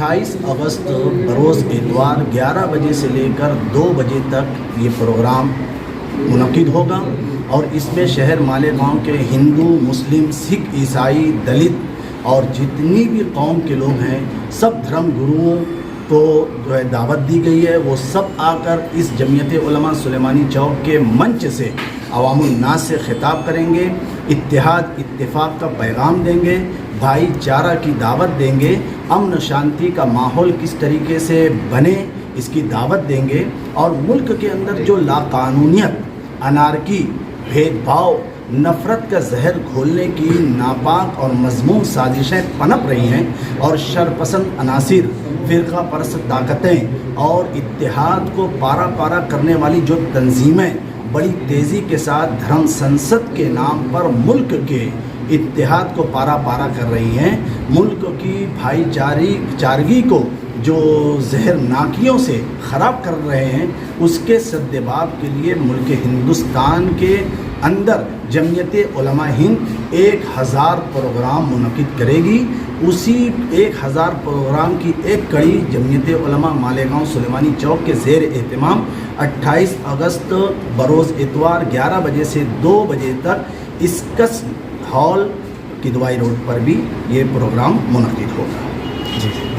28 अगस्त बरोज़ इतवार 11 बजे से लेकर 2 बजे तक ये प्रोग्राम मुनक्किद होगा और इसमें शहर मालेगांव के हिंदू, मुस्लिम, सिख, ईसाई, दलित और जितनी भी कौम के लोग हैं सब धर्म गुरुओं को जो है दावत दी गई है। वो सब आकर इस जमीयत उलमा सुलेमानी चौक के मंच से अवामुल नास से खिताब करेंगे, इत्तेहाद इत्तेफाक का पैगाम देंगे, भाईचारा की दावत देंगे, अमन शांति का माहौल किस तरीके से बने इसकी दावत देंगे और मुल्क के अंदर जो लाकानूनियत, अनारकी, भेदभाव, नफ़रत का जहर घोलने की नापाक और मज़मूम साजिशें पनप रही हैं और शरपसंद अनासिर, फ़िरक़ा परस्त ताकतें और इत्तेहाद को पारा पारा करने वाली जो तंजीमें बड़ी तेज़ी के साथ धर्म संसद के नाम पर मुल्क के इत्तेहाद को पारा पारा कर रही हैं, मुल्क की भाईचारगी को जो जहर नाकियों से ख़राब कर रहे हैं, उसके सद्देबाब के लिए मुल्क हिंदुस्तान के अंदर जमीयत उलमा हिंद 1000 प्रोग्राम मुनक़िद करेगी। उसी 1000 प्रोग्राम की एक कड़ी जमीयत उलमा मालेगांव सुलेमानी चौक के ज़ेर एहतमाम 28 अगस्त बरोज़ इतवार 11 बजे से 2 बजे तक इस्कस हॉल किदवाई रोड पर भी ये प्रोग्राम मुनक़िद होगा। जी।